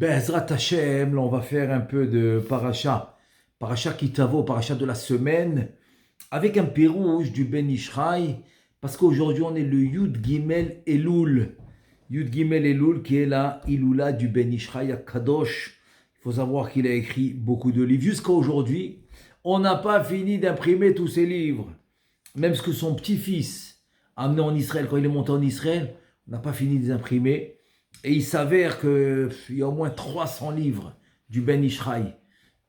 Bezrat Hashem, là on va faire un peu de paracha. Paracha Kitavo, paracha de la semaine, avec un pirouge du Ben Ishraï, parce qu'aujourd'hui on est le Yud Gimel Elul. Yud Gimel Elul qui est la Iloula du Ben Ishraï à Kadosh. Il faut savoir qu'il a écrit beaucoup de livres. Jusqu'à aujourd'hui, on n'a pas fini d'imprimer tous ses livres. Même ce que son petit-fils a amené en Israël, quand il est monté en Israël, on n'a pas fini de les imprimer. Et il s'avère qu'il y a au moins 300 livres du Ben Ishraï.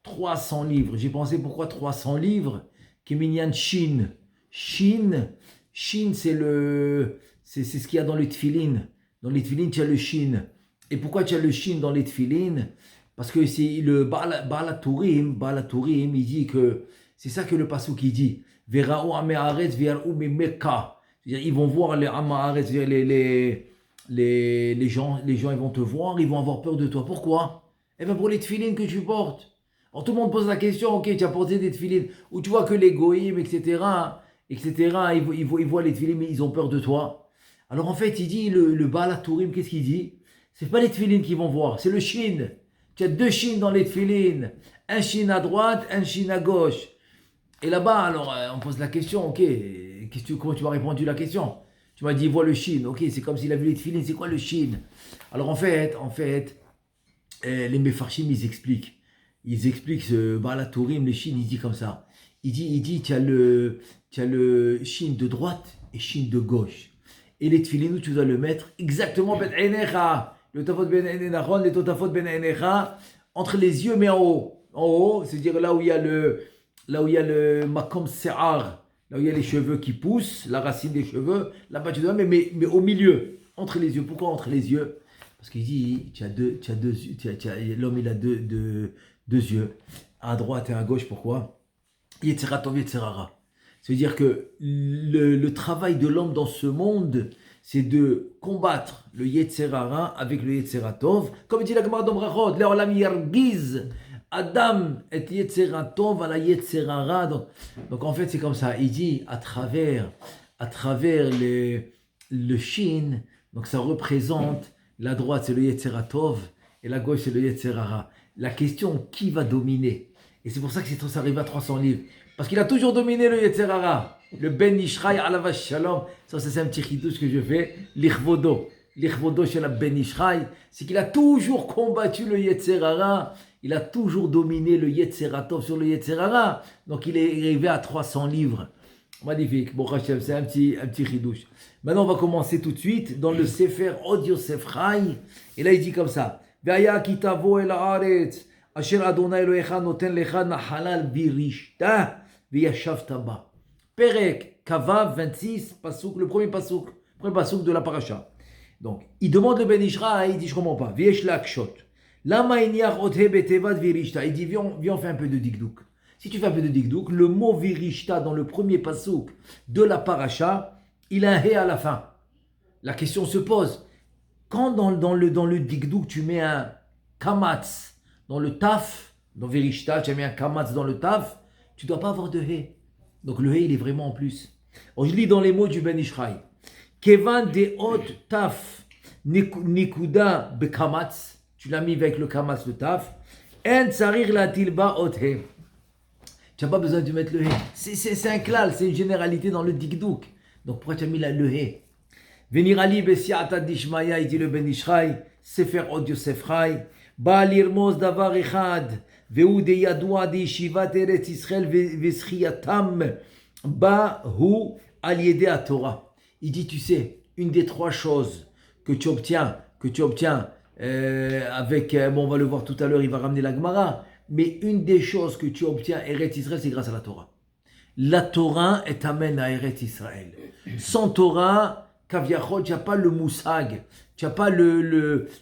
300 livres. J'ai pensé pourquoi 300 livres? Keminyan Shin. Shin, c'est ce qu'il y a dans les tefilines. Dans les tefilines, tu as le Shin. Et pourquoi tu as le Shin dans les tefilines? Parce que c'est le Baal HaTurim, il dit que c'est ça que le pasuk il dit. Vera'u ame haaretz ve'yar'u mimeka. C'est-à-dire, ils vont voir les Am haaretz, les gens, ils vont te voir, ils vont avoir peur de toi. Pourquoi? Eh bien pour les tefilines que tu portes. Alors tout le monde pose la question, ok, tu as porté des tefilines, ou tu vois que les goïms, ils voient les tefilines, mais ils ont peur de toi. Alors en fait, il dit, le Baal HaTurim, qu'est-ce qu'il dit? C'est pas les tefilines qu'ils vont voir, c'est le shin. Tu as deux shins dans les tefilines, un shin à droite, un shin à gauche. Et là-bas, alors on pose la question, ok, comment tu m'as répondu la question? Tu m'as dit, vois le Shin. Ok, c'est comme s'il a vu les tefilines. C'est quoi le Shin? Alors en fait, les Mefarshim, ils expliquent. Ils expliquent ce Baal HaTurim, le Shin, il dit comme ça. Il dit, tu as le Shin de droite et Shin de gauche. Et les tefilines, tu dois le mettre exactement ben Einecha. Le Tafot ben Einechon, le Totafot ben Einecha, entre les yeux, mais en haut. En haut, c'est-à-dire là où il y a le Makom Se'ar. Là où il y a les cheveux qui poussent, la racine des cheveux, là-bas tu dois, mais au milieu, entre les yeux. Pourquoi entre les yeux? Parce qu'il dit, l'homme il a deux yeux, à droite et à gauche. Pourquoi? Yetzera Tov, Yetzera Ra. C'est-à-dire que le travail de l'homme dans ce monde, c'est de combattre le Yetzera Ra avec le Yetzera Tov. Comme dit la Gemara dans Brachot, Le'olam Yargiz Adam et Yetzera Tov à la Yetzera Ra. Donc en fait c'est comme ça. Il dit à travers le Shin, donc ça représente la droite c'est le Yetzera Tov et la gauche c'est le Yetzera Ra. La question qui va dominer? Et c'est pour ça que ça arrive à 300 livres. Parce qu'il a toujours dominé le Yetzera Ra. Le Ben Ishraï Alav Shalom. Ça c'est un petit chidouche que je fais. L'Ichvodo chez la Ben Ishraï. C'est qu'il a toujours combattu le Yetzera Ra. Il a toujours dominé le Yetzera Tov sur le Yetzera Ra. Donc il est arrivé à 300 livres. Magnifique. Bon, Hachem, c'est un petit chidouche. Maintenant, on va commencer tout de suite dans le Sefer Od Yosef Chai. Et là, il dit comme ça. Ve'aya kitavo el haaretz. Asher Adonai Elohecha noten lecha nahalal birishta ve'yashavta ba. Perek Kavav 26, pasuk, le premier pasuk de la paracha. Donc, il demande le Ben Ishraï, il dit, je ne comprends pas. V'yesh lakshot. Lama inyach othe betevat virishta. Il dit, viens, on fait un peu de dikdouk. Si tu fais un peu de dikdouk, le mot virishta dans le premier pasuk de la paracha, il a un he à la fin. La question se pose. Quand dans le dikdouk, tu mets un kamatz dans le taf, dans virishta, tu as mis un kamatz dans le taf, tu ne dois pas avoir de he. Donc le he, il est vraiment en plus. Alors, je lis dans les mots du Ben Ishraï. Kevan de hot taf nikuda bekamatz. Tu l'as mis avec le kamatz, le taf. En tsarir la tilba hot he. Tu n'as pas besoin de mettre le he. C'est un klal, c'est une généralité dans le dikdouk. Donc pourquoi tu as mis le he? Venirali besiata dishmaya, il dit le Ben Ishraï. Sefer Od Yosef Chai. Ba lirmos davar echad. והוא די ידוע דישיבת ארץ ישראל וזכייתם בה הוא על ידי התורה. Il dit, tu sais, une des trois choses que tu obtiens avec, bon on va le voir tout à l'heure, il va ramener la Gemara, mais une des choses que tu obtiens Eretz Israël, c'est grâce à la Torah. La Torah est amène à Eretz Israël. Sans Torah, Kaviachol, tu n'as pas le moussag, tu n'as pas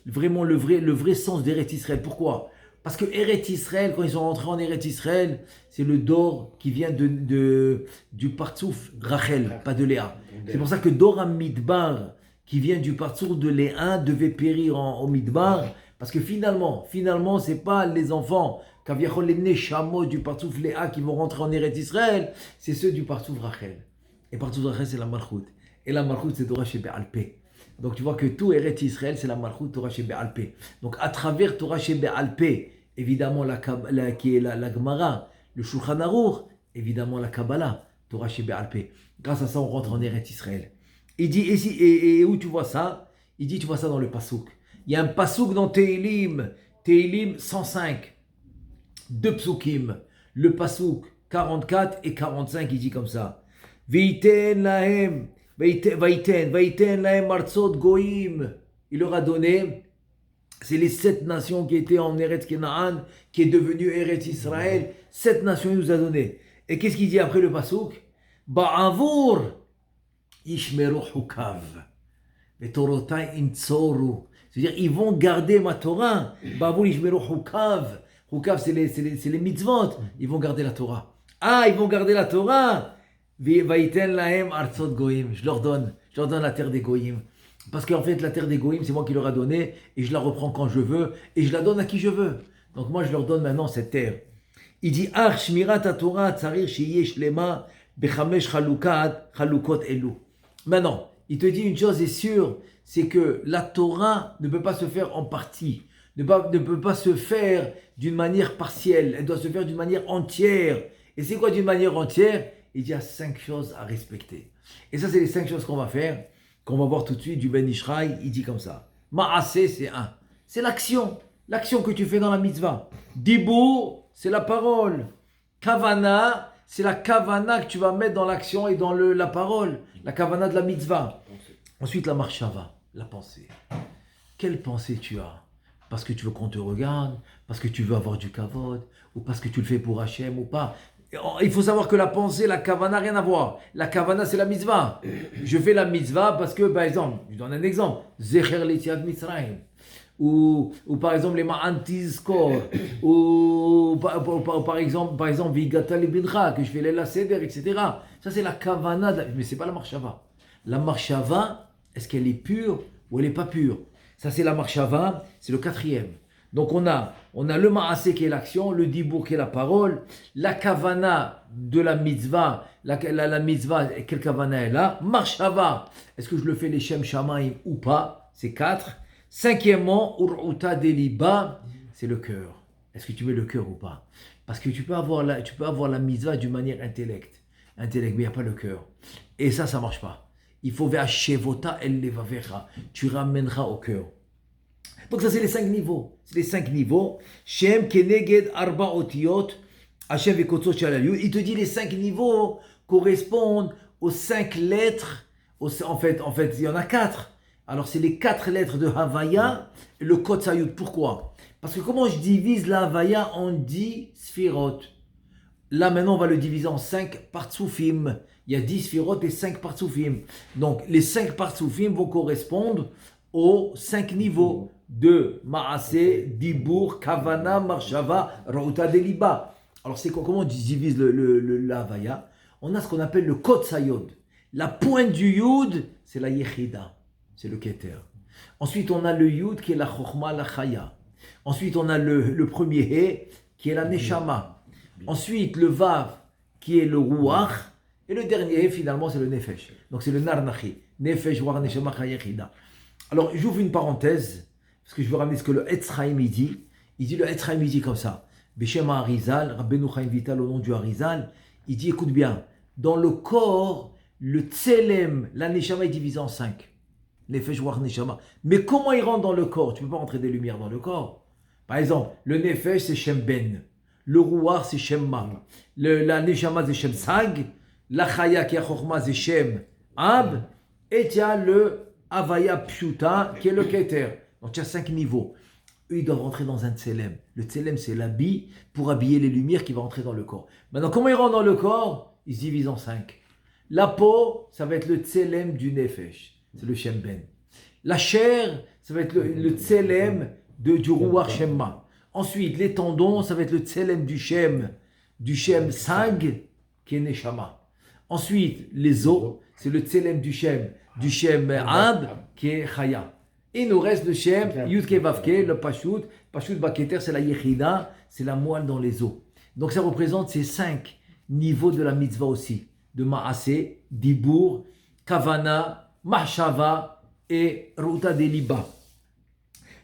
vraiment le vrai sens d'Eretz Israël. Pourquoi? Parce que Eretz Israël, quand ils sont rentrés en Eretz Israël, c'est le Dor qui vient du Partsouf Rachel, pas de Léa. C'est pour ça que Dor Midbar, qui vient du Partsouf de Léa, devait périr au Midbar. Parce que finalement, ce n'est pas les enfants, les Neshamot du Partsouf Léa qui vont rentrer en Eretz Israël, c'est ceux du Partsouf Rachel. Et Partsouf Rachel, c'est la Malchut. Et la Malchut, c'est Torah Shebe Alpeh. Donc tu vois que tout Eretz Israël, c'est la Malchut Torah chez Be'alpé. Donc à travers Torah chez Be'alpé, évidemment qui est la Gemara, le Shulchan Aruch, évidemment la Kabbalah, Torah chez Be'alpé. Grâce à ça, on rentre en Eretz Israël. Il dit, et où tu vois ça? Il dit, tu vois ça dans le Passouk. Il y a un Passouk dans Tehilim 105, deux Psukim. Le Passouk 44 et 45, il dit comme ça. Veiten lahem, vaiten lahem artzot goyim. Il leur a donné, c'est les 7 nations qui étaient en Eretz Kenaan, qui est devenu Eretz Israël. 7 nations, il nous a donné. Et qu'est-ce qu'il dit après le Passouk? Ba'avur ishmeru hukav. Vetorotai intsoru. C'est-à-dire, ils vont garder ma Torah. Ba'avur ishmeru hukav. Hukav, c'est les mitzvot. Ils vont garder la Torah. Ah, ils vont garder la Torah. Vaiten lahem artzot goyim. Je leur donne la terre des goyim. Parce qu'en fait, la terre des goyim, c'est moi qui leur a donné. Et je la reprends quand je veux. Et je la donne à qui je veux. Donc moi, je leur donne maintenant cette terre. Il dit, Ar shmirat Torah tsarir shiye shlema bechamesh chalukot elu. Maintenant, il te dit une chose est sûre, c'est que la Torah ne peut pas se faire en partie. Ne peut pas se faire d'une manière partielle. Elle doit se faire d'une manière entière. Et c'est quoi d'une manière entière? Il y a 5 choses à respecter. Et ça, c'est les 5 choses qu'on va faire, qu'on va voir tout de suite du Ben Ishraï. Il dit comme ça. Ma'aseh, c'est un. C'est l'action. L'action que tu fais dans la mitzvah. Dibur, c'est la parole. Kavana, c'est la kavana que tu vas mettre dans l'action et dans la parole. La kavana de la mitzvah. Ensuite, la marshava, la pensée. Quelle pensée tu as? Parce que tu veux qu'on te regarde, parce que tu veux avoir du kavod, ou parce que tu le fais pour Hachem ou pas. Il faut savoir que la pensée, la kavana, rien à voir. La kavana, c'est la mitzvah. Je fais la mitzvah parce que, par exemple, je donne un exemple, Zecher l'Etiat Mitzrayim, ou par exemple les Ma'antizkor, ou par exemple, Vigata Libidra, que je fais l'Ela Seder, etc. Ça, c'est la kavana, mais c'est pas la marshava. La marshava, est-ce qu'elle est pure ou elle n'est pas pure? Ça, c'est la marshava, c'est le 4e. Donc on a le ma'aseh qui est l'action, le dibur qui est la parole, la kavana de la mitzvah, la mitzvah, quelle kavana est là? Marshava, est-ce que je le fais les shem shamaim ou pas? C'est 4. 5e, ur'uta deliba, c'est le cœur. Est-ce que tu mets le cœur ou pas? Parce que tu peux avoir la mitzvah d'une manière intellect, mais il n'y a pas le cœur. Et ça marche pas. Il faut ve'ashevota el levavecha, tu ramèneras au cœur. Donc ça, c'est les 5 niveaux. C'est les 5 niveaux. Shem keneged arba otiyot, Hashem vekotzot shalayut. Il te dit les 5 niveaux correspondent aux 5 lettres. En fait, il y en a 4. Alors, c'est les 4 lettres de Havaya et le Kotzayut. Pourquoi? Parce que comment je divise la Havaya en 10 sphirot? Là, maintenant, on va le diviser en 5 partsoufim. Il y a 10 sphirot et 5 partsoufim. Donc, les 5 partsoufim vont correspondre aux 5 niveaux de Ma'aseh, Dibur, Kavana, Marshava, Rauta Deliba. Alors, c'est comment on divise la Havaya? On a ce qu'on appelle le Kotzayod. La pointe du Yud, c'est la Yechida. C'est le Keter. Ensuite, on a le Yud qui est la Chochma, la Chaya. Ensuite, on a le premier He qui est la Neshama. Ensuite, le Vav qui est le Ruach. Et le dernier He, finalement, c'est le Nefesh. Donc, c'est le Narnachi. Nefesh, Ruach, Neshama, Chaya, Yechida. Alors, j'ouvre une parenthèse, parce que je veux ramener ce que le Etz Chaim dit. Il dit, le Etz Chaim dit comme ça. Beshem Harizal, Rabbeinu Chaim Vital, au nom du Harizal. Il dit, écoute bien, dans le corps, le Tselem, la Neshama est divisé en 5. Nefesh, Ruach, Neshama. Mais comment il rentre dans le corps? Tu ne peux pas rentrer des lumières dans le corps. Par exemple, le Nefesh, c'est Shem Ben. Le Ruach, c'est Shem Ma. La Neshama, c'est Shem Sag. La Chaya, qui est Chochma, c'est Shem Ab. Et tu as le Havaya Pshuta, qui est le Keter. Donc tu as 5 niveaux. Eux, ils doivent rentrer dans un Tselem. Le Tselem, c'est l'habit pour habiller les lumières qui vont rentrer dans le corps. Maintenant, comment ils rentrent dans le corps? Ils se divisent en 5. La peau, ça va être le Tselem du Nefesh. C'est le Shem Ben. La chair, ça va être le Tselem du Ruach Shemma. Ensuite, les tendons, ça va être le Tselem du Shem Sag, qui est Neshama. Ensuite, les os, c'est le Tselem du Shem Ab, qui est Chaya. Et il nous reste le Shem, Yudke Vavke, le Pashut. Pashut Baketer, c'est la Yechida, c'est la moelle dans les os. Donc ça représente ces 5 niveaux de la mitzvah aussi. De Ma'aseh, Dibur, Kavana, Mahshava et Ruta Deliba.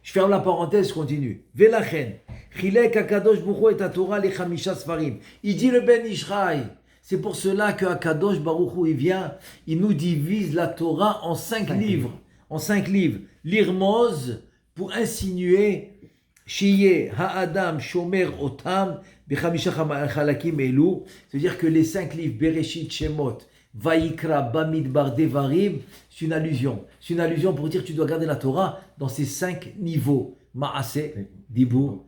Je ferme la parenthèse, je continue. Velachen, Chilek Akadosh Baruch Hu et Torah les Chamisha Sfarim. Il dit le Ben Ishraï. C'est pour cela que Akadosh Baruch Hu, il vient, il nous divise la Torah en 5 livres. En 5 livres. L'Irmoz, pour insinuer, Shiye Ha'adam Shomer Otam, Bechamisha Chalakim Elu. C'est-à-dire que les 5 livres, Bereshit, Shemot, Vaikra, Bamidbar, Devarim, c'est une allusion. C'est une allusion pour dire que tu dois garder la Torah dans ces 5 niveaux. Ma'ase, Dibur,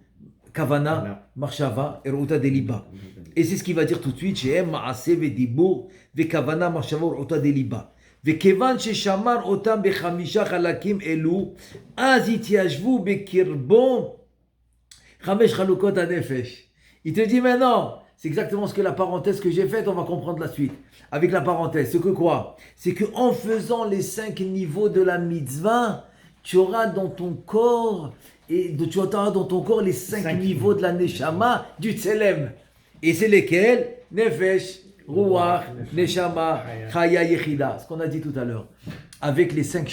Kavana, Marshava et Ruta Deliba. Et c'est ce qu'il va dire tout de suite. Shehem Ma'ase Dibur, Kavana, Marshava, Ruta Deliba. וכיוון ששמר אותם ב5 חלקים אלו, אז התיישבו בקרבו 5 חלוקות הנפש. Il te dit maintenant, c'est exactement ce que la parenthèse que j'ai faite, on va comprendre la suite. Avec la parenthèse, ce que quoi? C'est qu'en faisant les 5 niveaux de la mitzvah, tu auras dans ton corps, les 5 niveaux de la neshama, du tselem. Et c'est lesquels? Nefesh, Ruach, Neshama, Chaya, Yechida. Ce qu'on a dit tout à l'heure. Avec les 5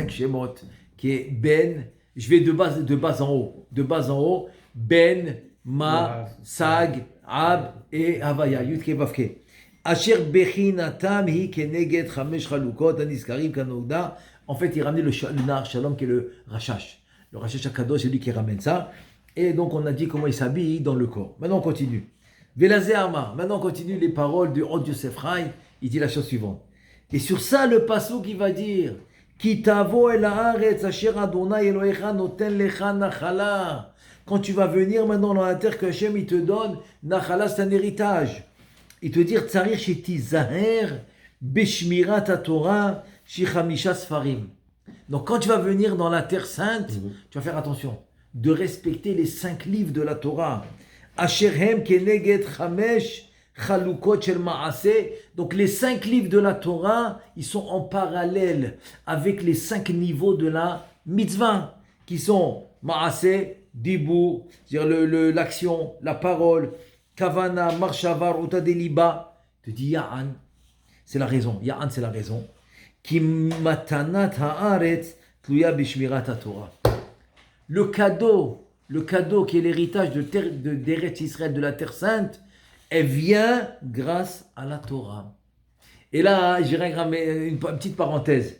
shemot, qui est Ben, je vais de bas en haut. De bas en haut, Ben, Ma, Sag, Ab et Havaya, Yud Ke Vav Ke. Asher Bechinatam hi keneged 5 chalukot aniskarim kanouda. En fait, il ramenait le Nar Shalom qui est le Rashash. Le Rashash Akadosh, c'est lui qui ramène ça. Et donc, on a dit comment il s'habille dans le corps. Maintenant, on continue. Velazé Amar. Maintenant, on continue les paroles du Hod Yosef Rai. Il dit la chose suivante. Et sur ça, le passouk qui va dire Ki tavo el haaretz asher Adonai Elohecha noten lecha nachala. Quand tu vas venir maintenant dans la terre que Hashem il te donne, nachala c'est un héritage. Il te dit Tsarir shetizaher beshmirat haTorah shichamisha sfarim. Donc quand tu vas venir dans la terre sainte, tu vas faire attention de respecter les 5 livres de la Torah. Asherhem keneged chamesh chalukot shel maaseh. Donc les 5 livres de la Torah, ils sont en parallèle avec les 5 niveaux de la mitzvah, qui sont maaseh, dibur, c'est-à-dire l'action, la parole, kavana, marshava, ruta deliba. Tu dis Ya'an, c'est la raison. Ya'an, c'est la raison. Ki matanat haaretz tluya bishmirat haTorah. Le cadeau qui est l'héritage d'Eretz Israël, de la Terre Sainte, elle vient grâce à la Torah. Et là, j'irai une petite parenthèse.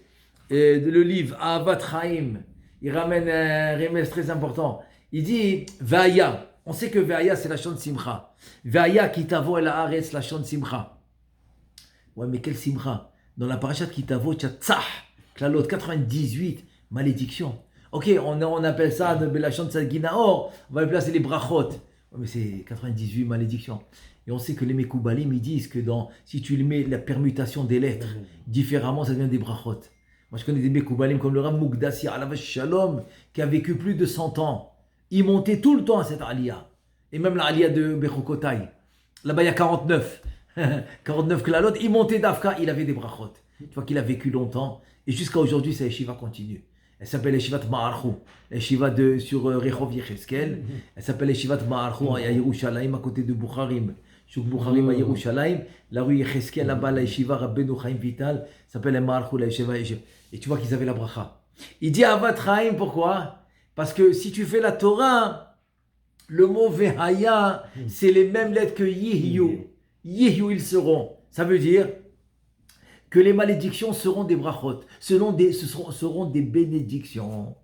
Le livre Ahavat Chaim, il ramène un remède très important. Il dit Vaya. On sait que Vaya, c'est la chant de Simcha. Vaya kitavo el haaretz, la chant de Simcha. Ouais, mais quel Simcha? Dans la parashat kitavo, tu as tzah, klalot, 98 malédictions. Ok, on appelle ça de la chant de Saginaor, on va placer les brachot. Ouais, mais c'est 98 malédictions. Et on sait que les Mekoubalim, ils disent que si tu mets la permutation des lettres différemment, ça devient des brachot. Moi, je connais des Mekoubalim comme le Ram Mukdassi, Alav Shalom, qui a vécu plus de 100 ans. Il montait tout le temps à cette aliyah. Et même la aliyah de Bechokotai. Là-bas, il y a 49. 49 klalot. Il montait d'Afka, il avait des brachot. Tu vois qu'il a vécu longtemps. Et jusqu'à aujourd'hui, sa yeshiva continue. Elle s'appelle Yeshivat Ma'archou. Yeshiva sur Rehov Yecheskel. Elle s'appelle Yeshivat Ma'archou à Yerushalayim, à côté de Bukharim. Chouk Bukharim à Yerushalayim. La rue Yecheskel, là-bas, la Yeshiva Rabbeinu Chaim Vital, s'appelle Ma'archou, la Yeshiva. Et tu vois qu'ils avaient la bracha. Il dit Avat Chaim, pourquoi? Parce que si tu fais la Torah, le mot Vehaya, c'est les mêmes lettres que Yihyu. Yihyu, ils seront. Ça veut dire que les malédictions seront des brachot, seront des bénédictions.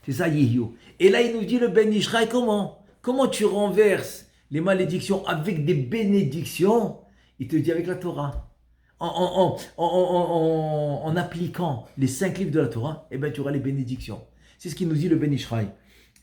C'est ça, Yihyu. Et là, il nous dit le Ben Ishraï, comment tu renverses les malédictions avec des bénédictions? Il te dit avec la Torah. En appliquant les 5 livres de la Torah, eh ben, tu auras les bénédictions. C'est ce qu'il nous dit le Ben Ishraï.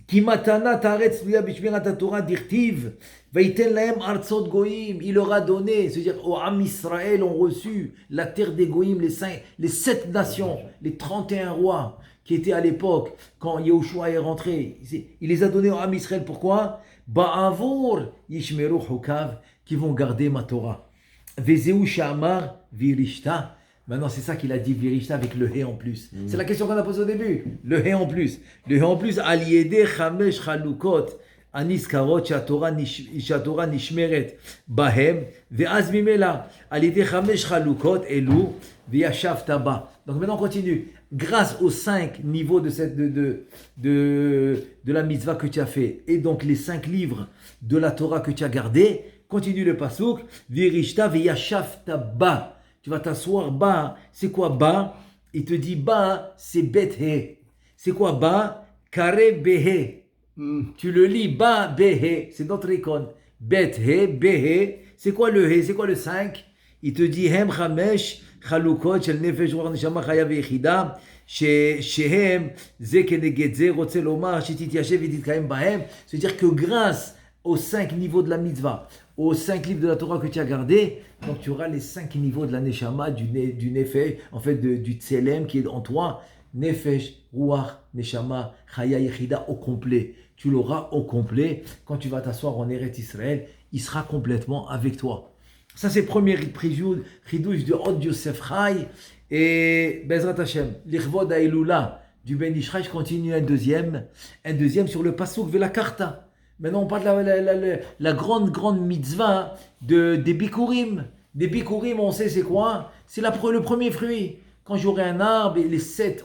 Ki matanat haaretz tluya bishmirat haTorah dirtiv, veiten lahem artzot goyim. Il leur a donné, c'est-à-dire au Am Israël ont reçu la terre des goyim, les 7 nations, les 31 rois qui étaient à l'époque quand Yehoshua est rentré. Il les a donnés au Am Israël. Pourquoi? Ba'avor yishmeru hukav, qui vont garder ma Torah. Vezeu shamar virishta. Maintenant, c'est ça qu'il a dit, Virishta, avec le He en plus. C'est la question qu'on a posée au début. Le He en plus. Le He en plus, Aliede Chamesh Chalukot, Aniskarot, Shatora Nishmeret, Bahem, Ve'az Mimela, Aliede Chamesh Chalukot, Elu, Ve'yashav Taba. Donc maintenant, on continue. grâce aux 5 niveaux de la mitzvah que tu as fait, et donc les 5 livres de la Torah que tu as gardés, continue le pasouk, virishta veyashafta ba. Tu vas t'asseoir ba. C'est quoi ba? Il te dit ba, c'est bet he. C'est quoi ba? Kare behe. Tu le lis ba behe. C'est notre icône. Bet he, behe. C'est quoi le he? C'est quoi le 5? Il te dit hem chamesh chalukot shel nefesh ruach neshama chaya veyichida shehem ze keneged ze rotze lomar shetityashev vetitkayem bahem. C'est-à-dire que grâce aux 5 niveaux de la mitzvah, aux 5 livres de la Torah que tu as gardés, donc tu auras les 5 niveaux de la neshama, du nefesh, en fait du tselem qui est en toi, nefesh, ruach, neshama, chaya yechida au complet. Tu l'auras au complet. Quand tu vas t'asseoir en Eretz Israël, il sera complètement avec toi. Ça, c'est le premier chidouche de Od Yosef Chai. Et Bezrat Hashem, l'Ichvod Haïloula du Ben Ishraï, je continue un deuxième sur le Pasuk Vela Karta. Maintenant, on parle de la grande mitzvah des Bikurim. Des Bikurim, on sait c'est quoi? C'est le premier fruit. Quand j'aurai un arbre,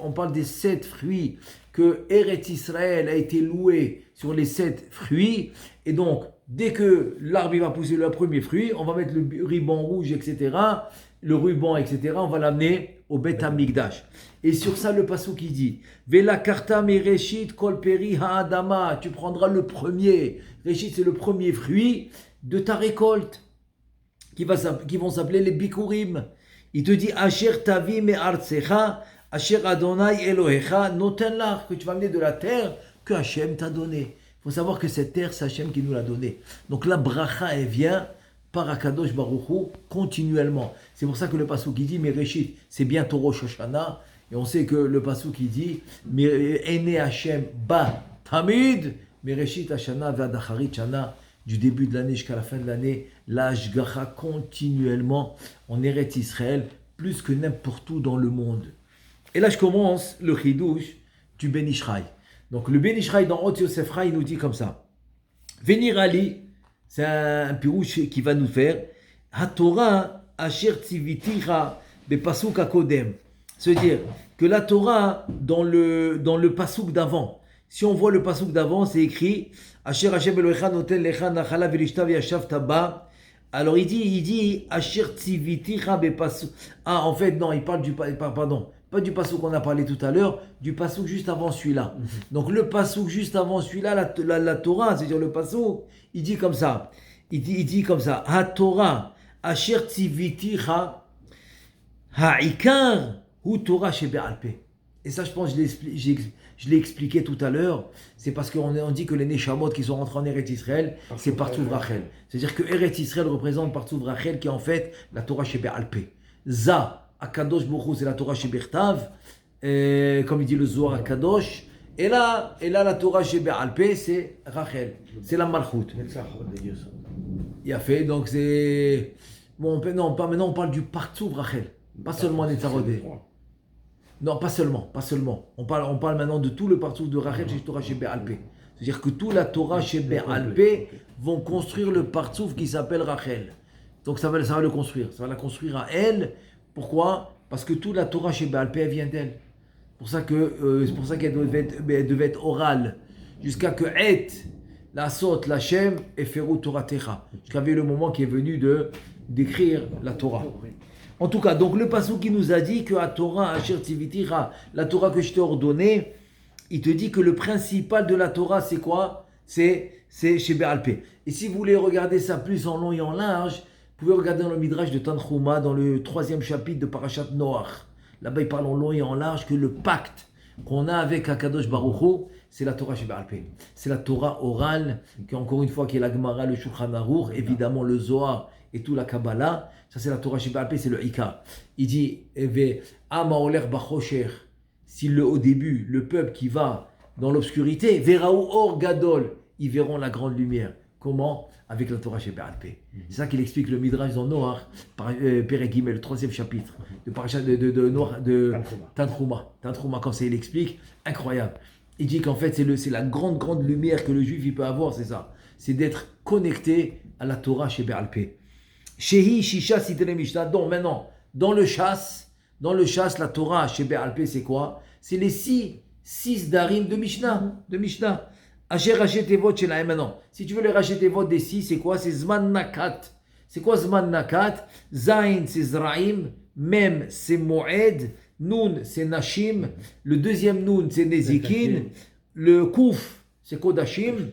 on parle des 7 fruits que Eretz Israël a été loué sur les 7 fruits. Et donc, dès que l'arbre va pousser le premier fruit, on va mettre le ruban rouge, etc., le ruban, etc., on va l'amener au Beth Amikdash. Et sur ça, le pasuk qui dit Vela karta me reshit kol peri ha'adama. Tu prendras le premier. Reshit, c'est le premier fruit de ta récolte, qui vont s'appeler les bikurim. Il te dit Asher tavi me artsecha, Asher Adonai Elohecha, noten lach, que tu vas amener de la terre que Hachem t'a donnée. Il faut savoir que cette terre, c'est Hachem qui nous l'a donnée. Donc la bracha, elle vient par Akadosh Baruch Hu continuellement. C'est pour ça que le pasuk qui dit Mereshit, c'est bientôt Rosh Hashanah. Et on sait que le pasuk qui dit Ene Hachem ba tamid, Mereshit Hashanah v'adacharit Shana, du début de l'année jusqu'à la fin de l'année, la Hashgacha continuellement en Eretz Israël, plus que n'importe où dans le monde. Et là, je commence le chidouche du Ben Ishraï. Donc, le Ben Ishraï dans Od Yosef Chai, il nous dit comme ça. Venir Ali, c'est un pirouche qui va nous faire HaTorah Asher Tzivitira Bepasuk HaKodem. C'est-à-dire que la Torah, dans le pasuk d'avant, si on voit le pasuk d'avant, c'est écrit Asher Hashem Elohecha noten lecha nachala v'lishta v'yashavta ba. Alors il dit Asher Tzivitira Bepasuk. Ah, en fait, non, il parle pas du pasuk qu'on a parlé tout à l'heure, du pasuk juste avant celui-là. Donc le pasuk juste avant celui-là, la Torah, c'est-à-dire le pasuk, il dit comme ça. Il dit comme ça. Ha-Torah, Asher Tzivitira, Ha-Ikar, Hu Torah Shebe'alpe. Et ça, je pense, je l'ai expliqué tout à l'heure. C'est parce qu'on dit que les Neshamot qui sont rentrés en Eretz Israël, c'est Partouv Rachel. C'est-à-dire que Eretz Israël représente Partouv Rachel, qui est en fait la Torah Shebe'alpe. Za, Akadosh Baruch Hu, c'est la Torah Shebertav, comme il dit le Zohar Akadosh. Et là, la Torah Shebe'alpe, c'est Rachel, c'est la Malchut. Il a fait, donc c'est. Bon, maintenant, on parle du Partouv Rachel, pas seulement les Tarodé. Non, pas seulement. On parle maintenant de tout le Partouv de Rachel chez Torah Shebe'alpe. C'est-à-dire que toute la Torah Shebe'alpe vont construire le Partouv qui s'appelle Rachel. Donc ça va le construire. Ça va la construire à elle. Pourquoi? Parce que toute la Torah chez Baal Peh vient d'elle. C'est pour ça qu'elle devait être orale. Jusqu'à que Et, la Sot, la Shem, et Ferou Torah Techa. Jusqu'à le moment qui est venu d'écrire la Torah. En tout cas, donc le passage qui nous a dit que la Torah, Asher Tzivitira, la Torah que je t'ai ordonnée, il te dit que le principal de la Torah, c'est quoi? C'est chez Baal Peh. Et si vous voulez regarder ça plus en long et en large, vous pouvez regarder dans le Midrash de Tanchuma, dans le 3e chapitre de Parashat Noach. Là-bas, il parle en long et en large que le pacte qu'on a avec Akadosh Baruch Hu, c'est la Torah Shebe'al Peh. C'est la Torah orale, qui encore une fois, qui est la Gemara, le Shulchan Aruch, évidemment le Zohar et tout la Kabbalah. Ça, c'est la Torah Shebe'al Peh, c'est le Ika. Il dit, Ama oler bachosher, si au début, le peuple qui va dans l'obscurité, Veraou or gadol, ils verront la grande lumière. Comment? Avec la Torah Shebe'al Peh. C'est ça qu'il explique le Midrash dans Noach, Perek Gimel, le 3e chapitre de Parashat de Tanchuma. Tanchuma, quand il explique, incroyable. Il dit qu'en fait, c'est la grande lumière que le juif il peut avoir, c'est ça. C'est d'être connecté à la Torah Shebe'al Peh. Shehi Shisha Sidre Mishnah. Donc maintenant, dans le chasse, Dans le chasse, la Torah, chez Béalpé, c'est quoi? C'est les six darim de Mishnah. Asher racheté votes chez la maintenant. Si tu veux les racheter votes des six, c'est quoi? C'est Zman Nakat. C'est quoi Zman Nakat? Zain, c'est Zraim. Mem, c'est Moed. Nun, c'est Nashim. Le deuxième Nun, c'est Nezikin. Le Kouf, c'est Kodashim.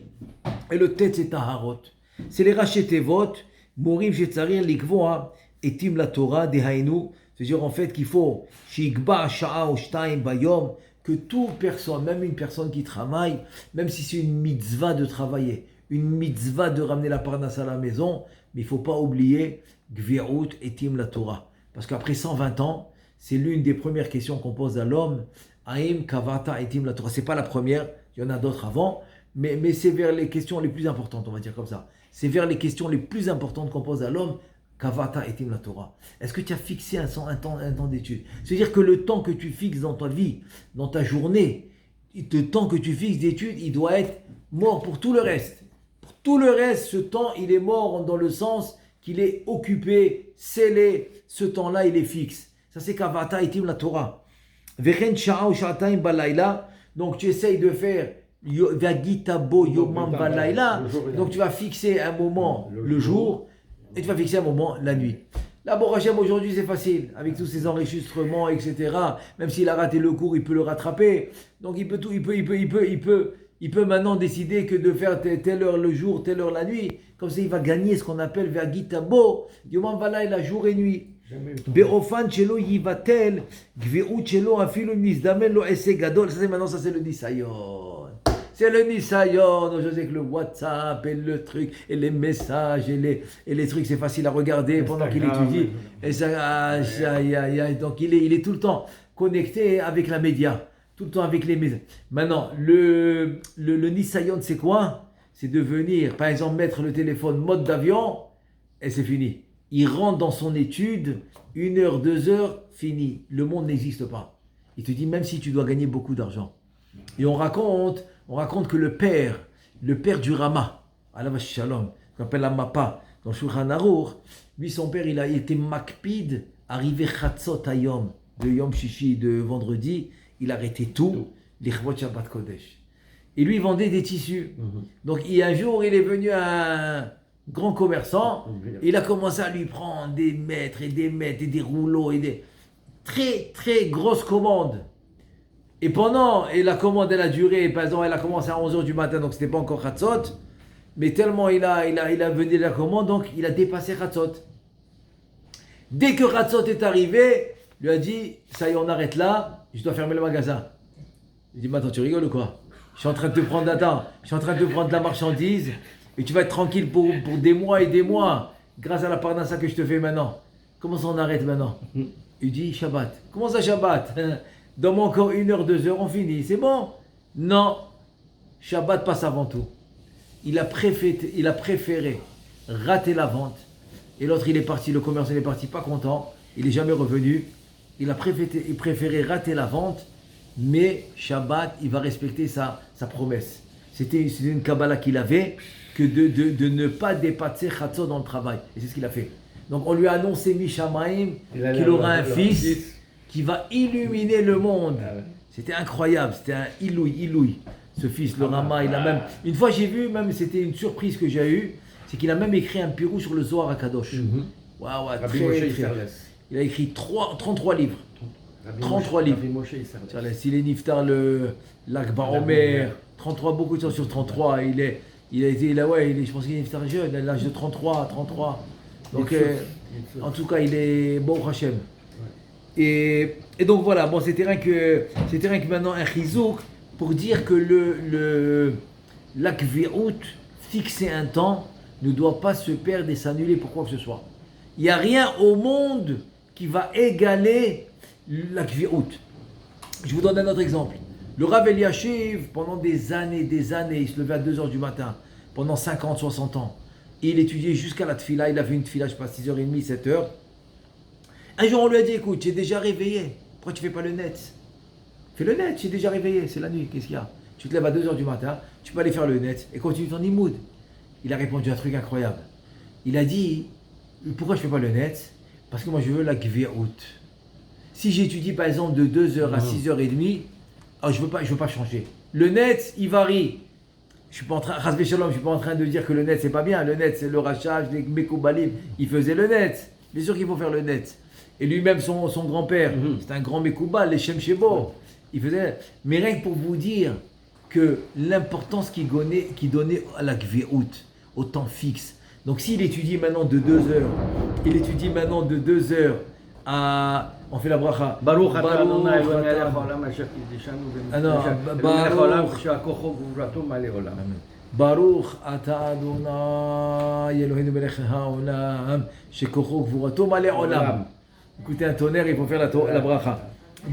Et le Tet, c'est Taharot. C'est les racheter votes. Morim, Shetzarir, Likvoa. Et Tim la Torah, Dehainu. C'est-à-dire en fait qu'il faut Shigba, Sha'a, Shtaim, Bayom. Que toute personne, même une personne qui travaille, même si c'est une mitzvah de travailler, une mitzvah de ramener la parnasse à la maison, mais il ne faut pas oublier Gvirut et Tim la Torah. Parce qu'après 120 ans, c'est l'une des premières questions qu'on pose à l'homme. Aim, Kavata et Tim la Torah. Ce n'est pas la première, il y en a d'autres avant, mais c'est vers les questions les plus importantes, on va dire comme ça. C'est vers les questions les plus importantes qu'on pose à l'homme. Kavata et Tim la Torah. Est-ce que tu as fixé un temps d'étude? C'est-à-dire que le temps que tu fixes dans ta vie, dans ta journée, le temps que tu fixes d'études, il doit être mort pour tout le reste. Pour tout le reste, ce temps, il est mort dans le sens qu'il est occupé, scellé. Ce temps-là, il est fixe. Ça, c'est Kavata et Tim la Torah. Vechen sha'a ou sha'ataim balayla. Donc, tu essayes de faire Vagitabo yomam balayla. Donc, tu vas fixer un moment le jour. Et tu vas fixer un moment la nuit. Là, bon, Hachem, aujourd'hui, c'est facile. Avec tous ces enregistrements, etc. Même s'il a raté le cours, il peut le rattraper. Donc, il peut maintenant décider que de faire telle heure le jour, telle heure la nuit. Comme ça, il va gagner ce qu'on appelle Vergitabo, Yomam Valaïla, jour et nuit. Be'ofan chelo yivatel, gve'ut chelo afilu nisdamen lo ese gadol. Ça, c'est le Nisayon. C'est le Nisayon, je sais que le WhatsApp et le truc, et les messages, et les trucs, c'est facile à regarder pendant qu'il étudie. Et ça, donc il est tout le temps connecté avec la média, tout le temps avec les médias. Maintenant, le Nisayon, c'est quoi? C'est de venir, par exemple, mettre le téléphone mode d'avion, et c'est fini. Il rentre dans son étude, 1 heure, 2 heures, fini. Le monde n'existe pas. Il te dit, même si tu dois gagner beaucoup d'argent. Et on raconte que le père du Rama, Alav Shalom, qu'on appelle la Mappa, dans Shulchan Aruch, lui, son père, il a été makpid, arrivé Chatzot Hayom, de Yom Shishi, de vendredi, il a arrêté tout, l'Ichvot Shabbat Kodesh. Et lui, il vendait des tissus. Donc, un jour, il est venu un grand commerçant, et il a commencé à lui prendre des mètres et des rouleaux, et des très, très grosses commandes. Et la commande, elle a duré, par exemple, elle a commencé à 11h du matin, donc c'était pas encore Khatzot, mais tellement il a venu la commande, donc il a dépassé Khatzot. Dès que Khatzot est arrivé, il lui a dit, ça y est, on arrête là, je dois fermer le magasin. Il dit, mais attends, tu rigoles ou quoi? Je suis en train de te prendre de la marchandise, et tu vas être tranquille pour des mois et des mois, grâce à la parnassa que je te fais maintenant. Comment ça on arrête maintenant? Il dit, Shabbat. Comment ça Shabbat? Donne-moi encore 1 heure, 2 heures, on finit. C'est bon? Non. Shabbat passe avant tout. Il a préféré rater la vente. Et l'autre, il est parti, le commerçant, il est parti pas content. Il n'est jamais revenu. Il a préféré rater la vente. Mais Shabbat, il va respecter sa promesse. C'était une Kabbalah qu'il avait, que de ne pas dépasser Chatzot dans le travail. Et c'est ce qu'il a fait. Donc on lui a annoncé Mishamaim qu'il aura un fils qui va illuminer le monde. C'était incroyable, c'était un Ilouï. Ce fils, le Rama, il a même... Une fois j'ai vu, même c'était une surprise que j'ai eue, c'est qu'il a même écrit un pirou sur le Zohar à Kadosh. Il a écrit 33 livres. 33 livres. S'il est Niftar, l'Akbar Omer, 33, beaucoup de choses sur 33. Je pense qu'il est Niftar jeune, à l'âge de 33. Donc, en tout cas, il est bon Hachem. Et donc voilà, bon, c'était rien que maintenant un chizouk pour dire que l'akvirut, fixer un temps, ne doit pas se perdre et s'annuler pour quoi que ce soit. Il n'y a rien au monde qui va égaler l'akvirut. Je vous donne un autre exemple. Le Rav Eliashiv, pendant des années, il se levait à 2h du matin, pendant 50, 60 ans. Et il étudiait jusqu'à la tfila, il avait une tfila, je sais pas, 6h30, 7h. Un jour, on lui a dit, écoute, tu es déjà réveillé, pourquoi tu ne fais pas le net? Fais le net, tu es déjà réveillé, c'est la nuit, qu'est-ce qu'il y a? Tu te lèves à 2h du matin, tu peux aller faire le net et continue ton imoud. Il a répondu un truc incroyable. Il a dit, pourquoi je ne fais pas le net? Parce que moi, je veux la gvirut. Si j'étudie par exemple de 2h à 6h30, je veux pas changer. Le net, il varie. Je suis pas en train, je suis pas en train de dire que le net c'est pas bien. Le net c'est le rachage, les Mekoubalim, il faisait le net. Bien sûr qu'il faut faire le net. Et lui-même, son grand-père, c'est un grand Mekoubal, les Shem Shebo. Il faisait. Mais rien que pour vous dire que l'importance qu'il donnait à la Gveout, au temps fixe. Donc s'il étudie maintenant de 2h, il étudie maintenant de 2h à. On fait la bracha. Baruch atah Adonai Baruch Eloheinu atah. melech haolam asher qiddeshanu Baruch. melech haolam shehakocho ugvurato malei olam. Baruch ata Adonai Eloheinu melech haolam shekocho gvurato malei olam. Écoutez un tonnerre, il faut faire la bracha.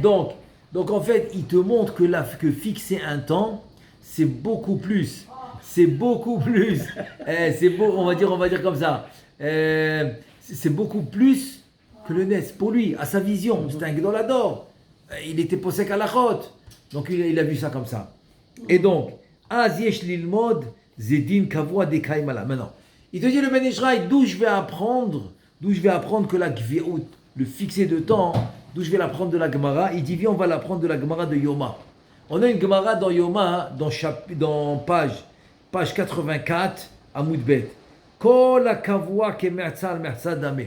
Donc en fait, il te montre que fixer un temps, c'est beaucoup plus. C'est beaucoup plus. C'est beau, on va dire comme ça. C'est beaucoup plus que le net, pour lui, à sa vision. C'était un Gdolador. Il était posek à la chôte. Donc il a vu ça comme ça. Et donc, Az yesh lilmod zedin kavua dekaimala. Maintenant, il te dit le Ben Ishraï, d'où je vais apprendre que la Gveout, le fixé de temps, d'où je vais l'apprendre de la Gemara. Il dit, viens, on va l'apprendre de la Gemara de Yoma. On a une Gemara dans Yoma, dans page 84, à Moudbet. Kol kavua ke me'atzal me'atzadame.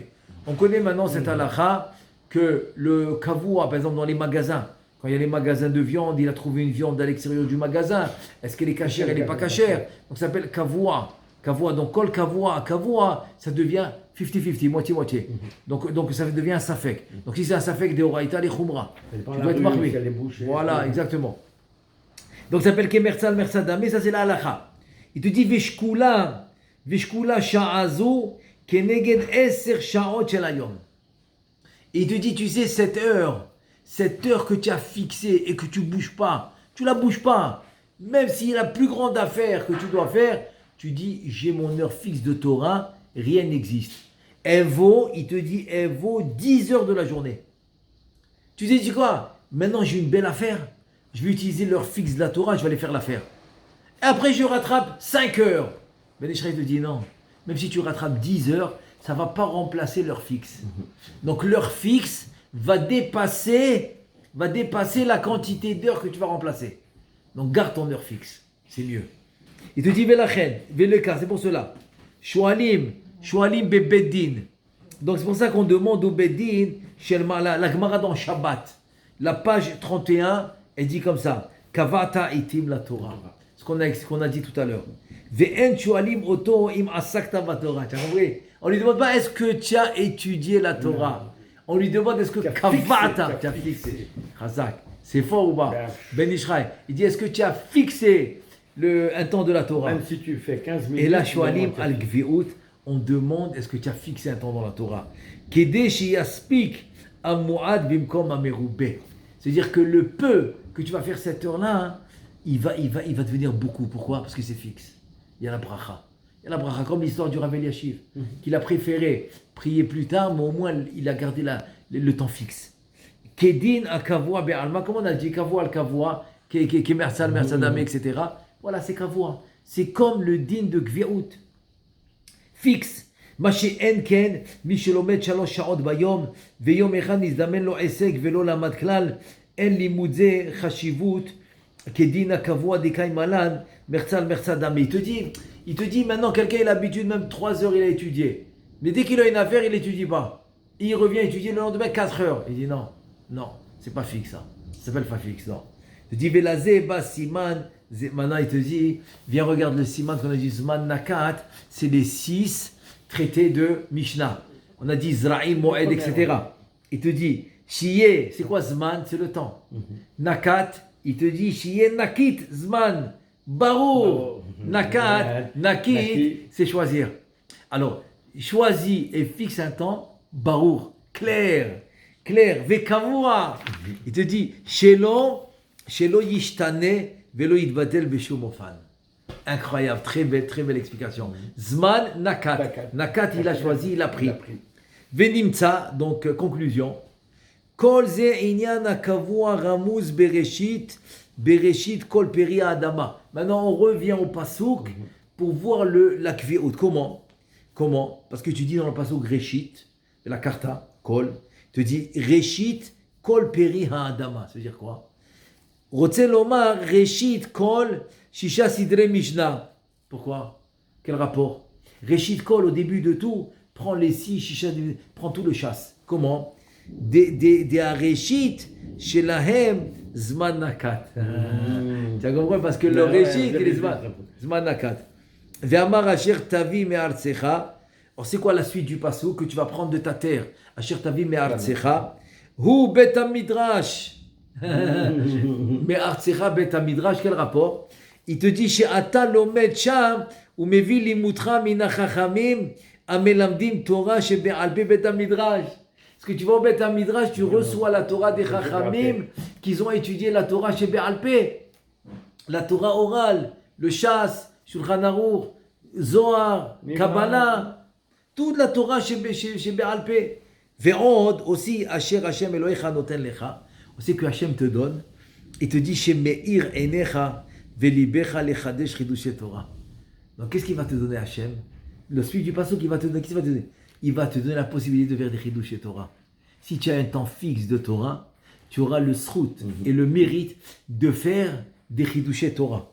On connaît maintenant cette halakha que le kavua, par exemple dans les magasins, quand il y a les magasins de viande, il a trouvé une viande à l'extérieur du magasin. Est-ce qu'elle est cachère, elle n'est pas cachère? Donc ça s'appelle kavua. Kavua, donc kol kavua, ça devient 50-50, moitié-moitié. Donc ça devient un safek. Donc si c'est un safek de oraïta, les khumra. Tu dois être marqué. Voilà, exactement. Donc ça s'appelle kemertzal mersadame, ça c'est la halakha. Il te dit veshkula sha'azu keneged eser sha'ot shel hayom. Et il te dit, tu sais, cette heure que tu as fixée et que tu bouges pas, tu la bouges pas. Même s'il y a la plus grande affaire que tu dois faire, tu dis, j'ai mon heure fixe de Torah, rien n'existe. Il te dit, elle vaut 10 heures de la journée. Tu te dis quoi? Maintenant, j'ai une belle affaire. Je vais utiliser l'heure fixe de la Torah, je vais aller faire l'affaire. Et après, je rattrape 5 heures. Ben Ishraï te dit, non. Même si tu rattrapes 10 heures, ça ne va pas remplacer l'heure fixe. Donc, l'heure fixe va dépasser la quantité d'heures que tu vas remplacer. Donc, garde ton heure fixe. C'est mieux. Il te dit, Velachen, Veleka, c'est pour cela. Shoalim bebeddin. Donc, c'est pour ça qu'on demande au beddin, la Gemara dans Shabbat. La page 31, elle dit comme ça. Kavata itim la Torah. Ce qu'on a dit tout à l'heure. Ve'en shoalim oto im asakta vatorah. Tu as compris? On lui demande pas est-ce que tu as étudié la Torah. On lui demande est-ce que kavata, tu as fixé. Chazak. C'est fort ou pas? Ben Ishraï. Il dit est-ce que tu as fixé un temps de la Torah? Même si tu fais 15 minutes. Et là, shoalim al gveout, on demande est-ce que tu as fixé un temps dans la Torah? Kede sheyaspik amuad bimkom amerube. C'est-à-dire que le peu que tu vas faire cette heure-là, il va devenir beaucoup. Pourquoi? Parce que c'est fixe. Il y a la bracha. Il y a la bracha, comme l'histoire du Rav Eliashiv, qu'il a préféré prier plus tard, mais au moins il a gardé le temps fixe. Kedin a kavua be'alma, comme on a dit, kavua al kavua, kemersal, mersadame, etc. Voilà, c'est kavua. C'est comme le din de Gveout. Fixe. מה שאין כן, מי שלומד 3 שעות ביום, ויום אחד נזדמן לו עסק ולא למד כלל, אין לימוד זה חשיבות כדין הקבוע דקאי מלן, מרצה דמה. Il te dit maintenant, quelqu'un a l'habitude, même 3 heures il a étudié. Mais dès qu'il a une affaire, il n'étudie pas. Il revient étudier le lendemain 4 heures. Il dit non, c'est pas fixe ça. Ça s'appelle pas fixe, non. Il te dit, Velazé, bas, siman. Maintenant il te dit, viens regarde le siman qu'on a dit, Zman Nakat, c'est les 6 traités de Mishnah. On a dit Zra'im, Moed, etc. Il te dit, Shiye, c'est quoi Zman? C'est le temps. Nakat, il te dit, Shiye, Nakit, Zman. Barou, Nakat, Nakit, c'est choisir. Alors, choisis et fixe un temps, Barour, clair, Vekavua. Il te dit, Shelo Yishtane, Velo Yidvatel Beshum Ofan. Incroyable, très belle explication. Zman Nakat. Nakat, il a choisi, il a pris. Venimtsa, donc conclusion. Kol ze inyan akavua ramuz bereshit kol peri adama. Maintenant, on revient au pasouk pour voir la kveout. Comment? Parce que tu dis dans le pasouk reshit, la karta, kol, tu dis reshit kol peri ha'adama. Ça veut dire quoi? Rotze lomar reshit kol shisha sidre mishnah. Pourquoi? Quel rapport? Reshit kol, au début de tout, prend les 6 shisha, prend tout le chasse. Comment? De areshit shelahem zman nakat. Tu as compris? Parce que le reshit, il est zman nakat. Ve'amar asher tavi me'artsecha. Alors c'est quoi la suite du passou que tu vas prendre de ta terre? Asher tavi me'artsecha. Hu bet midrash. Me'artsecha bet midrash, quel rapport? Il te dit chez Ata lomet sham ou mevi limutra min hachachamim amelamdim Torah chez be'alpe bet midrash. Parce que tu vas au bet midrash, tu reçois la Torah des chachamim qu'ils ont étudié la Torah chez be'alpe, la Torah orale, le Shas, Shulchan Aruch, Zohar, Kabbalah, toute la Torah chez be'alpe. Ve'od aussi asher Hashem Elohecha noten lecha. C'est que Hashem te donne et te dit chez Meir enecha velibecha lechadesh chidushei Torah. Donc qu'est-ce qu'il va te donner Hashem? Le suite du passage qu'il va te donner, qu'est-ce qu'il va te donner? Il va te donner la possibilité de faire des chidushei Torah. Si tu as un temps fixe de Torah, tu auras le srout et le mérite de faire des chidushei Torah.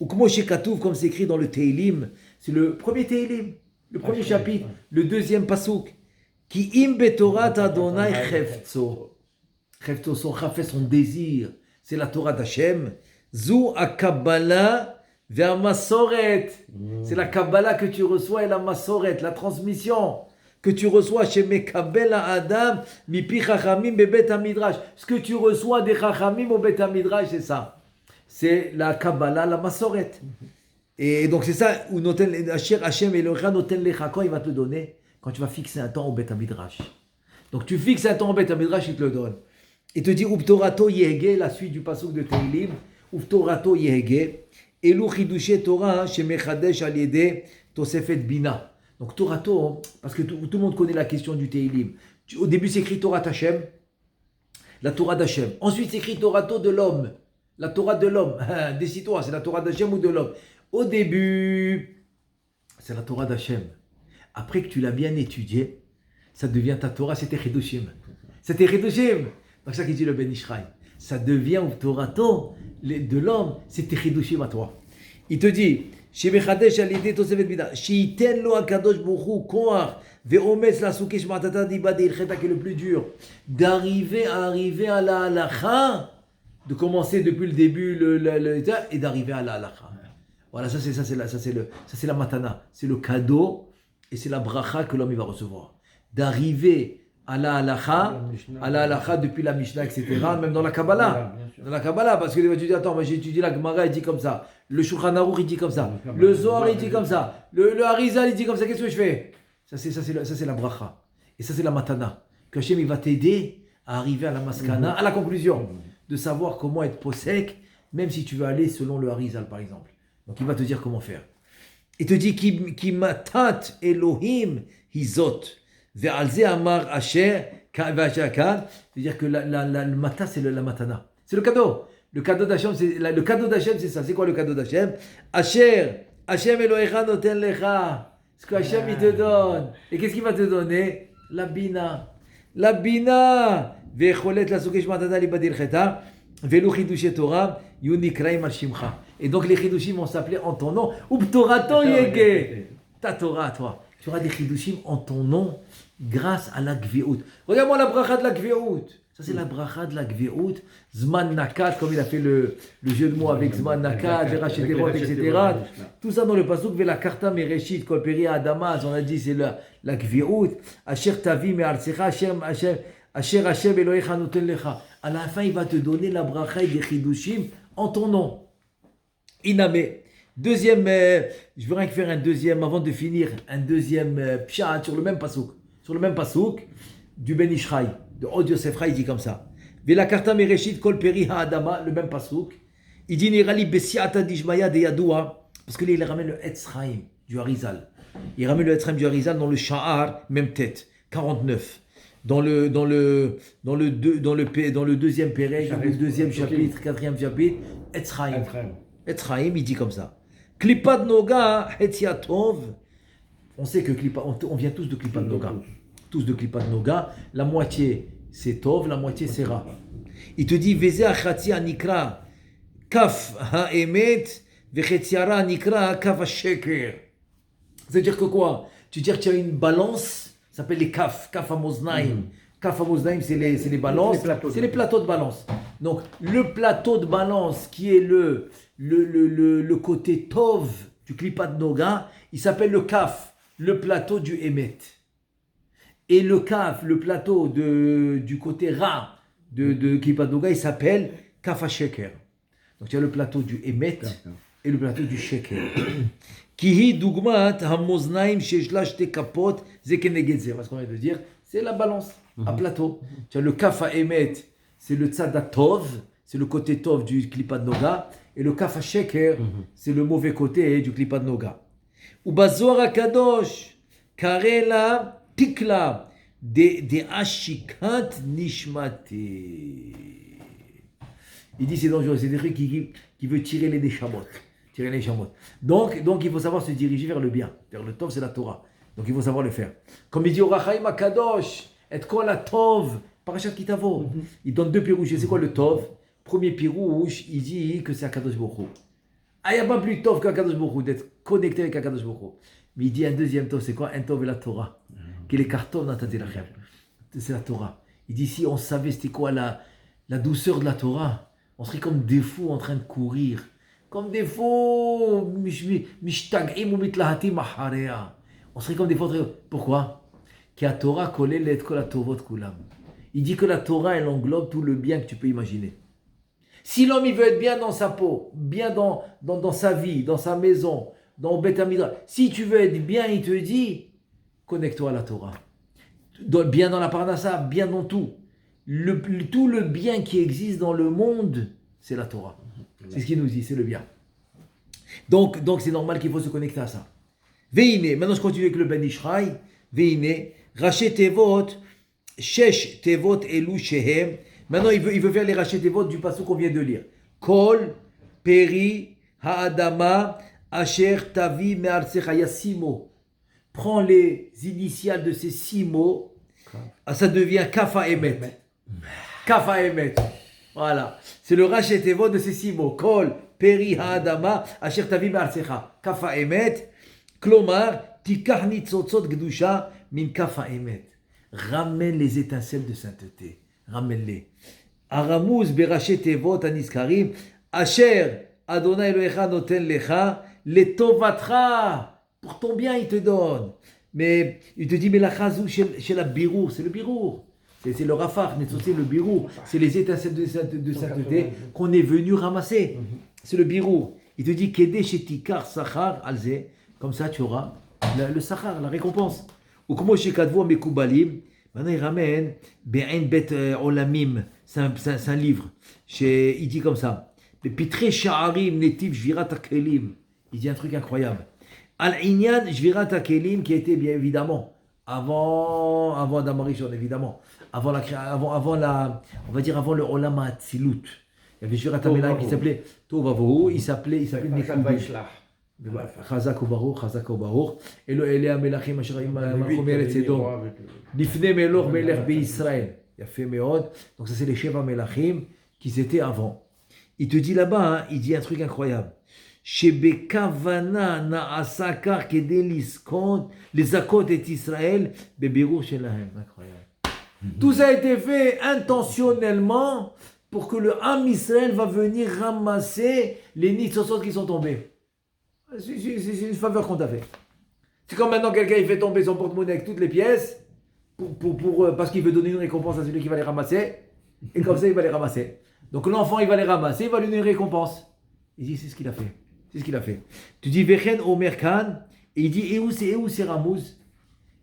Ou comme chez Katouf, comme c'est écrit dans le Teilim, c'est le premier Teilim, le premier chapitre, le deuxième pasuk. Ki im betorat Adonai chefzo. Chefzo, son chafet, son désir, c'est la Torah d'Hachem. Zou a Kabbalah vers Masoret. C'est la Kabbalah que tu reçois et la Masoret, la transmission que tu reçois chez Mekabel Adam, Mipi Chachamim Bebet Midrash. Ce que tu reçois des Chachamim au Bet Midrash, c'est ça. C'est la Kabbalah, la Masoret. Et donc c'est ça où Hachem et le Noten Lecha, quand il va te donner, quand tu vas fixer un temps au Bet Midrash. Donc tu fixes un temps au Bet Midrash, il te le donne. Il te dit Uptorato Yehege, la suite du pasuk de Teilim. Uptorato Yehege, Elu Chidushei Torah, Shemechadesh Aliede, Tosefet Bina. Donc Torato, parce que tout le monde connaît la question du Teilim. Au début, c'est écrit Torah Hashem, la Torah d'Hachem. Ensuite, c'est écrit Torato de l'homme, la Torah de l'homme. Décide-toi, c'est la Torah d'Hachem ou de l'homme. Au début, c'est la Torah d'Hachem. Après que tu l'as bien étudié, ça devient ta Torah, c'était Chidushim. C'était Chidushim. Donc ça qui dit le Ben Ishraï, ça devient Torato de l'homme, c'est Chidushim à toi. Il te dit, Shemechadesh alidé tosefet bina, Sheiten lo akadosh bochu koach ve'ometz la soukesh matata diba deilcheta qui est le plus dur, d'arriver à la halacha, de commencer depuis le début et d'arriver à la halacha. Voilà, ça c'est la matana, c'est le cadeau et c'est la bracha que l'homme il va recevoir. D'arriver à la halacha depuis la Mishnah, etc. Même dans la Kabbalah. Dans la Kabbalah, parce que tu dis, attends, moi j'ai étudié la Gemara, il dit comme ça. Le Shulchan Aruch, il dit comme ça. Le Zohar, il dit comme ça. Le Harizal, il dit comme ça. Qu'est-ce que je fais? Ça, c'est la bracha. Et ça, c'est la matana. Que Hashem, il va t'aider à arriver à la maskana, à la conclusion. De savoir comment être posek, même si tu veux aller selon le Harizal, par exemple. Donc, il va te dire comment faire. Il te dit, ki matat Elohim hizot. Ve'alze amar asher c'est-à-dire que le mata, c'est la matana. C'est le cadeau. Le cadeau d'Hachem, c'est ça. C'est quoi le cadeau d'Hachem? Asher, Hashem Elohecha noten lecha. Ce que Hachem il te donne. Et qu'est-ce qu'il va te donner? La bina. La bina. Ve'cholet la sukesh matana li badir cheta. Ve'lu chidushei Torah yunikraim al shimcha. Et donc les chidushim vont s'appeler en ton nom. Uptorato yege. Ta Torah, toi. Tu auras des chidushim en ton nom grâce à la gveout. Regarde-moi la bracha de la gveout. Ça, c'est la bracha de la gveout. Zman nakat, comme il a fait le jeu de mots avec Zman nakat, Verachet Devot, etc. Tout ça dans le pasuk, Vela karta mereshit, kol peri adama, on a dit, c'est la gveout. Asher tavi me'artsecha, asher Hashem Elohecha noten lecha. À la fin, il va te donner la bracha des chidushim en ton nom. Iname. Deuxième, je veux rien que faire un deuxième, avant de finir, un deuxième pshat sur le même pasuk du Ben Ishraï, de Od Yosef Rai, il dit comme ça. Vela karta mereshit kol peri ha'adama, le même pasuk. Il dit nirali besiata dishmaya de yadoua, parce que là il ramène le Etzraim du Harizal. Il ramène le Etzraim du Harizal dans le Sha'ar, même tête, 49. Dans le deuxième péreg, dans le deuxième chapitre, quatrième chapitre, Etzraim, il dit comme ça. Klipad Noga, Hetziatov. On sait que on vient tous de Klipad Noga. Tous de Klipad Noga. La moitié c'est Tov, la moitié c'est Ra. Il te dit, Veze achatzi anikra, kaf ha'emet, vechetziara anikra, kaf ha'sheker. C'est-à-dire que quoi? Tu veux dire que tu as une balance, ça s'appelle les kaf hamoznaim. Kaf hamoznaim, c'est les balances, c'est les plateaux de balance. Donc, le plateau de balance qui est le côté Tov du Klipat Noga, il s'appelle le kaf, le plateau du Emet. Et le kaf, le plateau du côté Ra de Klipat Noga, il s'appelle kaf ha-sheker. Donc, tu as le plateau du Emet et le plateau du Sheker. Kihi dugmat hamoznaim sheshla shte kapot zekeneged ze. Parce qu'on vient de dire, c'est la balance à plateau. Tu as le kaf ha-emet, c'est le tzad ha-tov, c'est le côté tov du Klipat Noga, et le kaf ha-sheker, c'est le mauvais côté du Klipat Noga. Ubazoar ha-kadosh karela tikla de ashikant nishmati. Il dit c'est dangereux, c'est des trucs qui veut tirer les neshamot. Tirer les neshamot. Donc il faut savoir se diriger vers le bien. Vers le tov, c'est la Torah. Donc il faut savoir le faire. Comme il dit Orachaim HaKadosh, et kol ha-tov, parashat Kitavo. Il donne deux pirouches. C'est quoi le tov? Premier pirouche, il dit que c'est Akadosh Baruch Hu. Ah, il n'y a pas plus tov qu'Akadosh Baruch Hu, d'être connecté avec Akadosh Baruch Hu. Mais il dit un deuxième tov, c'est quoi? Un tov et la Torah. Qu'il est carton dans ta telachem. C'est la Torah. Il dit si on savait c'était quoi la douceur de la Torah, on serait comme des fous en train de courir. Comme des fous. On serait comme des fous. Pourquoi? Car la Torah kolelet kol hatovot kulam. Il dit que la Torah, elle englobe tout le bien que tu peux imaginer. Si l'homme il veut être bien dans sa peau, bien dans sa vie, dans sa maison, dans Beth Hamikdash, si tu veux être bien, il te dit, connecte-toi à la Torah. Bien dans la Parnassa, bien dans tout. Tout le bien qui existe dans le monde, c'est la Torah. C'est ce qu'il nous dit, c'est le bien. Donc c'est normal qu'il faut se connecter à ça. Veine, maintenant je continue avec le Ben Ishraï. Veine, Raché Tevot, Shesh Tevot Elu Shehem. Maintenant il veut faire les Raché Tevot du passage qu'on vient de lire. Kol, Peri, Ha'adama, Asher, Tavi, Me'arsecha. Il y a 6 mots. Prends les initiales de ces 6 mots. Ça devient Kafa Emet. Kafa Emet. Voilà. C'est le Raché Tevot de ces 6 mots. Kol, Peri, Ha'adama, Asher, Tavi, Me'arsecha. Kafa Emet. Klomar, Tikach Nitzotzot Gdusha, Min Kafa Emet. Ramène les étincelles de sainteté. Ramène-les. Aramuz Beraché Tevot Aniskarim. Asher, Adonai Elohecha Noten Lecha, Letovatra. Pour ton bien, il te donne. Mais il te dit, mais la chazou chez la birour, c'est le birour. C'est le rafar, c'est le birour. C'est les étincelles de sainteté qu'on est venu ramasser. C'est le birour. Il te dit, Kede shetikar sachar alze. Comme ça, tu auras le sachar, la récompense. Ou comme chez Kadvo Mekoubalim. Maintenant, il ramène Be'en Bet Olamim. C'est un livre. Il dit comme ça. Pitre Sha'arim Netiv Jvirat Akelim. Il dit un truc incroyable. Al-Inyan Jvirat Akelim, qui était bien évidemment avant Adam Rishon, évidemment. Avant on va dire avant le Olam HaTzilut. Il y avait Jvirat Akelim qui s'appelait Tovavo. Il s'appelait Nekoubi. Chazak ou Baruch. Et les Amelachim, Asherayim, Machomer et Tzedom. Nifne Melor Melech Israël. Il a fait Meod. Donc ça c'est les Sheva Melachim qui étaient avant. Il te dit là-bas, il dit un truc incroyable. Shebekavana na'asakar kedeliskon les akot et Israël bebirur shelahem. Incroyable. Tout ça a été fait intentionnellement pour que le Ham Israël va venir ramasser les nitzotzot qui sont tombés. C'est une faveur qu'on t'a fait. C'est comme maintenant quelqu'un il fait tomber son porte-monnaie avec toutes les pièces parce qu'il veut donner une récompense à celui qui va les ramasser. Et comme ça, il va les ramasser. Donc l'enfant, il va les ramasser, il va lui donner une récompense. Il dit, c'est ce qu'il a fait. C'est ce qu'il a fait. Tu dis, Vechen Omer Khan, et il dit, et où c'est Ramouz?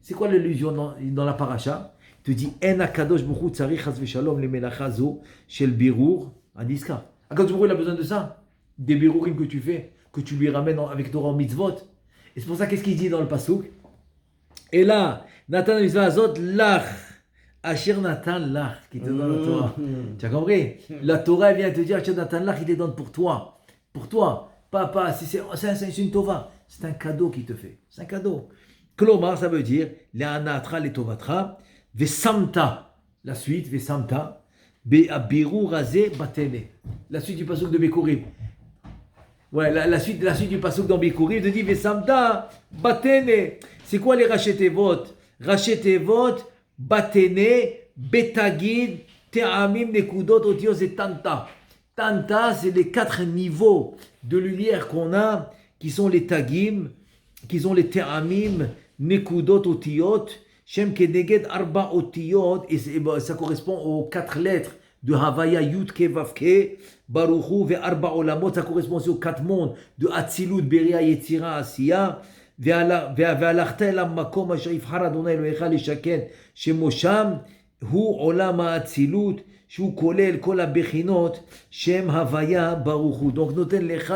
C'est quoi l'allusion dans la paracha? Tu dis, En Akadosh Baruch Hu tzarich chas v'shalom le melachazo shel birur aniska. Akadosh Baruch Hu, il a besoin de ça. Des birurim que tu fais, que tu lui ramènes avec Torah en mitzvot. Et c'est pour ça, qu'est-ce qu'il dit dans le pasuk? Et là, Nathan mitzvah azot lach. Asher Nathan lach, qui te donne la Torah. Tu as compris? La Torah vient te dire, Asher Nathan lach, il te donne pour toi. Pour toi. Papa, c'est une tova. C'est un cadeau qu'il te fait. C'est un cadeau. Klomar, ça veut dire, Le'anatra le tovatra, vesamta. La suite, Vesamta, Be'abiru Razé Batene. La suite du pasuk de Bekurim. Ouais, la suite du pasuk dans Bikurim te dit Vesamta Batene. C'est quoi les Rachetevot? Rachetevot, Batene, Betagid, Te'amim, Nekudot, Otios et Tanta. Tanta, c'est les 4 niveaux de lumière qu'on a, qui sont les Tagim, qui sont les Te'amim, Nekudot, Otiot, Shem Kedeged Arba Otiot, et ça correspond aux 4 lettres de Havaya, Yud Ke Vav Ke, Baruchu, Ve Arba Olamot, ça correspond aussi aux 4 mondes de Atzilut, Beria, Yetzira, Asiya, והלכת אל המקום אשר יבחר אדוני אלוהיך לשכן שמו שם הוא עולם האצילות שהוא כולל כל הבחינות שם הוויה ברוך הוא. Donc נותן לך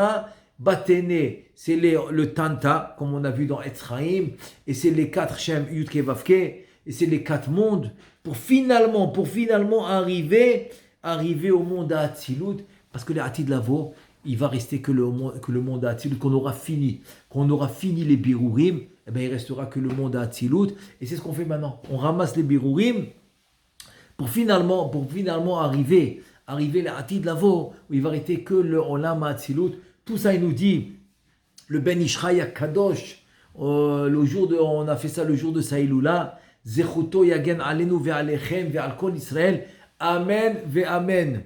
Batene, c'est le Tanta, comme on a vu dans Etzraïm, et c'est les 4 Shem Yud Ke Vav Ke, et c'est les 4 mondes, pour finalement arriver au monde à Atzilut, parce que les Atid Lavo, il va rester que le monde à Atzilut, qu'on aura fini les Birurim, eh bien, il restera que le monde à Atzilut, et c'est ce qu'on fait maintenant. On ramasse les Birurim pour finalement arriver les Atid Lavo, où il va rester que le Olam à Atzilut. Tout ça, il nous dit, le Ben Ishraï Kadosh, on a fait ça le jour de Saïloula, Zechuto Yagen Alenu Ve'alechem Ve'al Kol Israël, Amen Ve'amen.